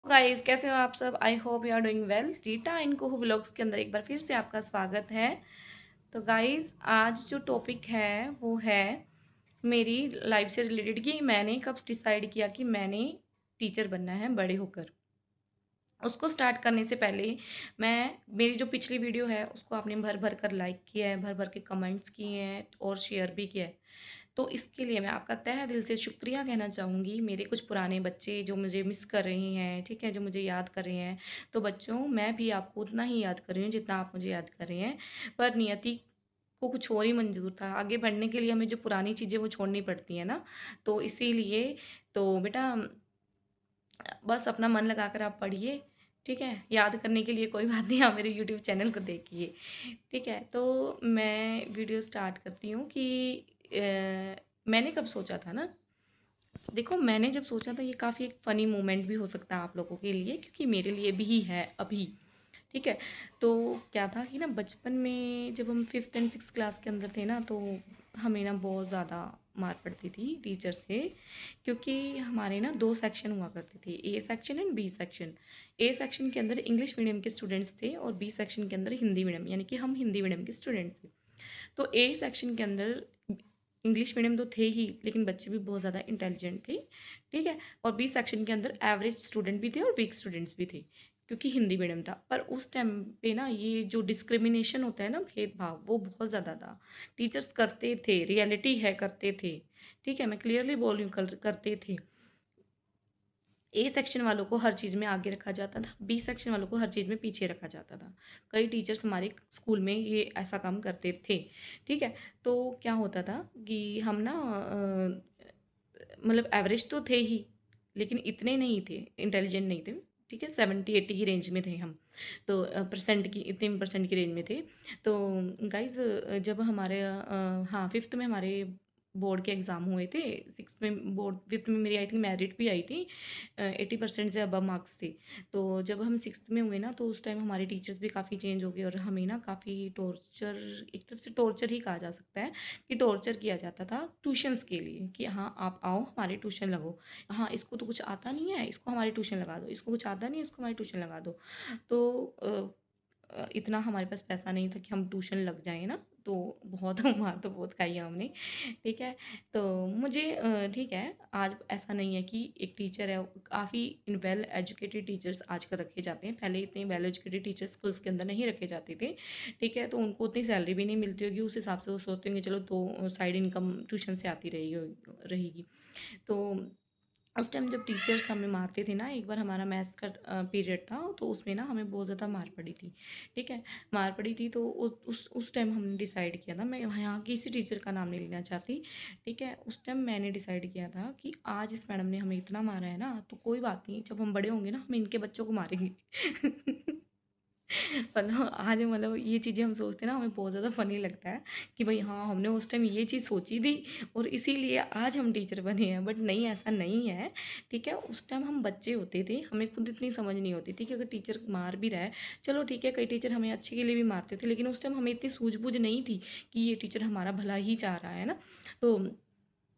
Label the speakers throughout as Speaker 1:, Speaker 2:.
Speaker 1: Guys, कैसे हो आप सब? I hope you are doing well. Rita इन कुहू व्लॉग्स के अंदर एक बार फिर से आपका स्वागत है। तो गाइस, आज जो टॉपिक है वो है मेरी लाइफ से रिलेटेड कि मैंने कब डिसाइड किया कि मैंने टीचर बनना है बड़े होकर। उसको स्टार्ट करने से पहले मैं मेरी जो पिछली वीडियो है उसको आपने भर भर कर लाइक किया है, भर भर के कमेंट्स किए हैं और शेयर भी किया है। तो इसके लिए मैं आपका तहे दिल से शुक्रिया कहना चाहूँगी। मेरे कुछ पुराने बच्चे जो मुझे मिस कर रहे हैं, ठीक है, जो मुझे याद कर रहे हैं। तो बच्चों, मैं भी आपको उतना ही याद कर रही हूँ जितना आप मुझे याद कर रहे हैं। पर नियति को कुछ और ही मंज़ूर था। आगे बढ़ने के लिए हमें जो पुरानी चीज़ें वो छोड़नी पड़ती हैं ना। तो इसीलिए तो बेटा बस अपना मन लगाकर आप पढ़िए, ठीक है? याद करने के लिए कोई बात नहीं, आप मेरे यूट्यूब चैनल को देखिए, ठीक है? तो मैं वीडियो स्टार्ट करती हूँ कि मैंने कब सोचा था ना, देखो मैंने जब सोचा था ये काफ़ी एक फ़नी मोमेंट भी हो सकता है आप लोगों के लिए क्योंकि मेरे लिए भी है अभी, ठीक है? तो क्या था कि ना बचपन में जब हम 5th एंड 6th क्लास के अंदर थे ना तो हमें ना बहुत ज़्यादा मार पड़ती थी टीचर से क्योंकि हमारे ना 2 सेक्शन हुआ करते थे, A section and B section. A section के अंदर इंग्लिश मीडियम के स्टूडेंट्स थे और बी सेक्शन के अंदर हिंदी मीडियम यानी कि हम हिंदी मीडियम के स्टूडेंट्स थे। तो ए सेक्शन के अंदर इंग्लिश मीडियम तो थे ही, लेकिन बच्चे भी बहुत ज़्यादा इंटेलिजेंट थे, ठीक है? और बी सेक्शन के अंदर एवरेज स्टूडेंट भी थे और वीक स्टूडेंट्स भी थे, क्योंकि हिंदी मीडियम था। पर उस टाइम पे ना ये जो डिस्क्रिमिनेशन होता है ना, भेदभाव, वो बहुत ज़्यादा था। टीचर्स करते थे, रियलिटी है करते थे, ठीक है? मैं क्लियरली बोल रही हूँ करते थे। ए सेक्शन वालों को हर चीज़ में आगे रखा जाता था, बी सेक्शन वालों को हर चीज़ में पीछे रखा जाता था। कई टीचर्स हमारे स्कूल में ये ऐसा काम करते थे, ठीक है? तो क्या होता था कि हम ना मतलब एवरेज तो थे ही, लेकिन इतने नहीं थे, इंटेलिजेंट नहीं थे, ठीक है? 70-80 की रेंज में थे हम। तो परसेंट की इतने परसेंट की रेंज में थे। तो गाइज़ जब हमारे हाँ, 5th में हमारे बोर्ड के एग्ज़ाम हुए थे, 6th में बोर्ड 5th में मेरी आई थिंक मेरिट भी आई थी। 80% से अबव मार्क्स थे। तो जब हम 6th में हुए ना तो उस टाइम हमारे टीचर्स भी काफ़ी चेंज हो गए और हमें ना काफ़ी टॉर्चर, एक तरफ से टॉर्चर ही कहा जा सकता है कि टॉर्चर किया जाता था ट्यूशन्स के लिए कि हाँ, आप आओ हमारे ट्यूशन लगो। हाँ, इसको तो कुछ आता नहीं है, इसको हमारी ट्यूशन लगा दो, इसको कुछ आता नहीं है, इसको हमारी ट्यूशन लगा दो। तो इतना हमारे पास पैसा नहीं था कि हम ट्यूशन लग जाएँ ना, तो बहुत मार तो बहुत खाई है हमने, ठीक है? तो मुझे ठीक है, आज ऐसा नहीं है कि एक टीचर है, काफ़ी वेल एजुकेटेड टीचर्स आजकल रखे जाते हैं, पहले इतने वेल एजुकेटेड टीचर्स स्कूल्स के अंदर नहीं रखे जाते थे, ठीक है? तो उनको उतनी सैलरी भी नहीं मिलती होगी, उस हिसाब से वो सोचते होंगे चलो तो साइड इनकम ट्यूशन से आती रहेगी। तो उस टाइम जब टीचर्स हमें मारते थे ना, एक बार हमारा मैथ्स का पीरियड था तो उसमें ना हमें बहुत ज़्यादा मार पड़ी थी, ठीक है? मार पड़ी थी तो उस टाइम हमने डिसाइड किया था, मैं यहाँ किसी टीचर का नाम नहीं लेना चाहती, ठीक है? उस टाइम मैंने डिसाइड किया था कि आज इस मैडम ने हमें इतना मारा है ना, तो कोई बात नहीं, जब हम बड़े होंगे ना हम इनके बच्चों को मारेंगे। मतलब आज मतलब ये चीज़ें हम सोचते हैं ना, हमें बहुत ज़्यादा फ़नी लगता है कि भई हाँ, हमने उस टाइम ये चीज़ सोची थी और इसीलिए आज हम टीचर बने हैं। बट नहीं, ऐसा नहीं है, ठीक है? उस टाइम हम बच्चे होते थे, हमें खुद इतनी समझ नहीं होती थी कि अगर टीचर मार भी रहा है, चलो ठीक है, कई टीचर हमें अच्छे के लिए भी मारते थे, लेकिन उस टाइम हमें इतनी सूझबूझ नहीं थी कि ये टीचर हमारा भला ही चाह रहा है ना? तो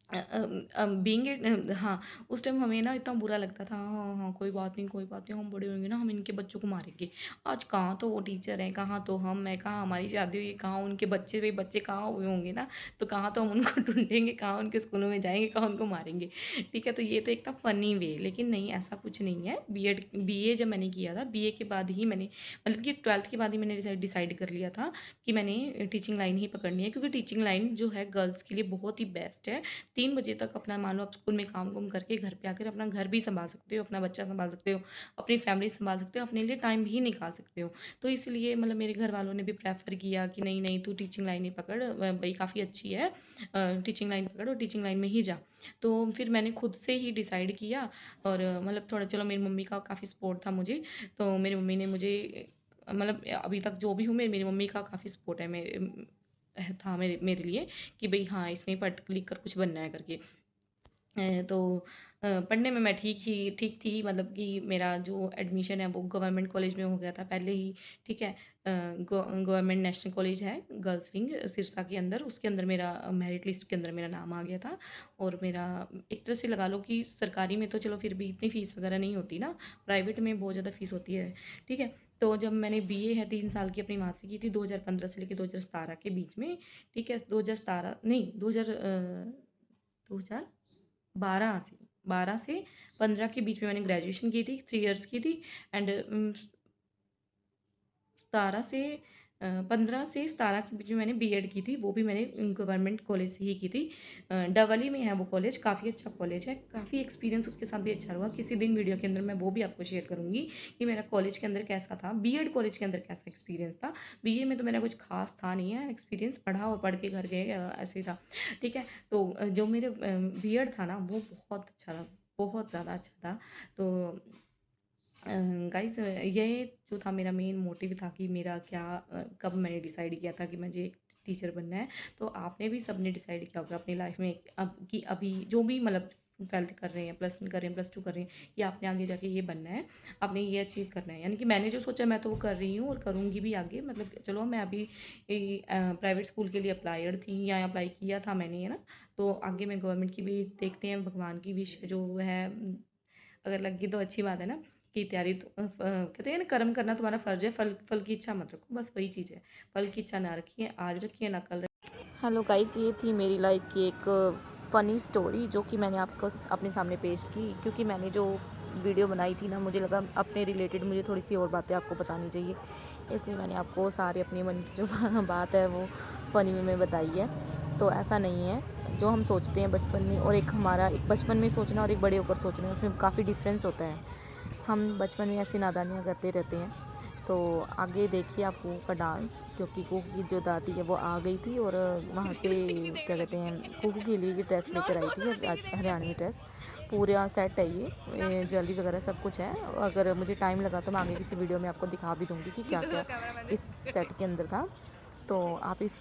Speaker 1: बीइंग इट हाँ, उस टाइम हमें ना इतना बुरा लगता था, हाँ, हाँ, कोई बात नहीं, हम बड़े होंगे ना, हम इनके बच्चों को मारेंगे। आज कहाँ तो वो टीचर हैं, कहाँ तो हम हैं, कहाँ हमारी शादी हुई है, कहाँ उनके बच्चे कहाँ हुए होंगे ना, तो कहाँ तो हम उनको ढूँढेंगे, कहाँ उनके स्कूलों में जाएँगे, कहाँ उनको मारेंगे। ठीक है, तो ये तो एक था फ़नी वे, लेकिन नहीं ऐसा कुछ नहीं है। बीए जब मैंने किया था, बीए के बाद ही मैंने मतलब कि 12th के बाद ही मैंने डिसाइड कर लिया था कि मैंने टीचिंग लाइन ही पकड़नी है क्योंकि टीचिंग लाइन जो है गर्ल्स के लिए बहुत ही बेस्ट है। 3 बजे तक अपना मान लो आप स्कूल में काम-कुम करके घर पे आकर अपना घर भी सँभाल सकते हो, अपना बच्चा सँभाल सकते हो, अपनी फैमिली सँभाल सकते हो, अपने लिए टाइम भी निकाल सकते हो। तो इसलिए मतलब मेरे घर वालों ने भी प्रेफ़र किया कि नहीं, नहीं तू टीचिंग लाइन ही पकड़ भई काफ़ी अच्छी है टीचिंग लाइन पकड़ और टीचिंग लाइन में ही जा। तो फिर मैंने खुद से ही डिसाइड किया और मतलब थोड़ा चलो मेरी मम्मी का काफ़ी सपोर्ट था मुझे, तो मेरी मम्मी ने मुझे मतलब अभी तक जो भी हूँ मेरी मेरी मम्मी का काफ़ी सपोर्ट है था मेरे मेरे लिए कि भई हाँ, इसने पढ़ लिख कर कुछ बनना है करके। तो पढ़ने में मैं ठीक थी, मतलब कि मेरा जो एडमिशन है वो गवर्नमेंट कॉलेज में हो गया था पहले ही, ठीक है। गवर्नमेंट नेशनल कॉलेज है गर्ल्स विंग सिरसा के अंदर, उसके अंदर मेरा मेरिट लिस्ट के अंदर मेरा नाम आ गया था। और मेरा एक तरह से लगा लो कि सरकारी में तो चलो फिर भी इतनी फ़ीस वगैरह नहीं होती ना, प्राइवेट में बहुत ज़्यादा फ़ीस होती है, ठीक है। तो जब मैंने बीए है 3 साल की अपनी वहाँ से की थी 2015 से लेकर 2017 के बीच में, ठीक है। 2017 नहीं 2012 से 15 के बीच में मैंने ग्रेजुएशन की थी, 3 इयर्स की थी। एंड 17 से 15 से 17 के बीच में मैंने बीएड की थी, वो भी मैंने गवर्नमेंट कॉलेज से ही की थी। डबल में है वो कॉलेज, काफ़ी अच्छा कॉलेज है, काफ़ी एक्सपीरियंस उसके साथ भी अच्छा हुआ। किसी दिन वीडियो के अंदर मैं वो भी आपको शेयर करूँगी कि मेरा कॉलेज के अंदर कैसा था, बीएड कॉलेज के अंदर कैसा एक्सपीरियंस था। बीए में तो मेरा कुछ खास था नहीं है एक्सपीरियंस, पढ़ा और पढ़ के घर गए ऐसे ही था, ठीक है। तो जो मेरे बीएड था ना वो बहुत अच्छा था, बहुत ज़्यादा अच्छा था। तो गाइस ये जो था मेरा मेन मोटिव था कि मेरा क्या कब मैंने डिसाइड किया था कि मुझे एक टीचर बनना है। तो आपने भी सबने डिसाइड किया होगा अपनी लाइफ में अब कि अभी जो भी मतलब 12th कर रहे हैं, प्लस वन कर रहे हैं, प्लस टू कर रहे हैं, या आपने आगे जाके ये बनना है, आपने ये अचीव करना है। यानी कि मैंने जो सोचा मैं तो वो कर रही हूँ और करूँगी भी आगे। मतलब चलो मैं अभी प्राइवेट स्कूल के लिए अप्लाइड थी या अप्लाई किया था मैंने, है ना। तो आगे मैं गवर्नमेंट की भी देखते हैं, भगवान की विश जो है अगर लग गई तो अच्छी बात है ना। की तैयारी तो कहते हैं ना कर्म करना तुम्हारा फर्ज है, फल फल की इच्छा मत रखो, बस वही चीज़ है। फल की इच्छा ना रखिए, आज रखिए ना कल। हेलो गाइस, ये थी मेरी लाइफ की एक फ़नी स्टोरी जो कि मैंने आपको अपने सामने पेश की, क्योंकि मैंने जो वीडियो बनाई थी ना, मुझे लगा अपने रिलेटेड मुझे थोड़ी सी और बातें आपको बतानी चाहिए, इसलिए मैंने आपको सारे अपनी मन की जो बात है वो फ़नी में बताई है। तो ऐसा नहीं है, जो हम सोचते हैं बचपन में और एक हमारा एक बचपन में सोचना और एक बड़े होकर सोचना, उसमें काफ़ी डिफरेंस होता है। हम बचपन में ऐसी नादानियाँ करते रहते हैं। तो आगे देखिए आप कुहू का डांस, क्योंकि कुहू की जो दादी है वो आ गई थी और वहाँ से क्या कहते हैं कुहू के लिए ये ड्रेस लेकर आई थी, हरियाणवी ड्रेस। पूरा सेट है ये ज्वेलरी वगैरह सब कुछ है। अगर मुझे टाइम लगा तो मैं आगे किसी वीडियो में आपको दिखा भी दूँगी कि क्या क्या इस सेट के अंदर था। तो आप इस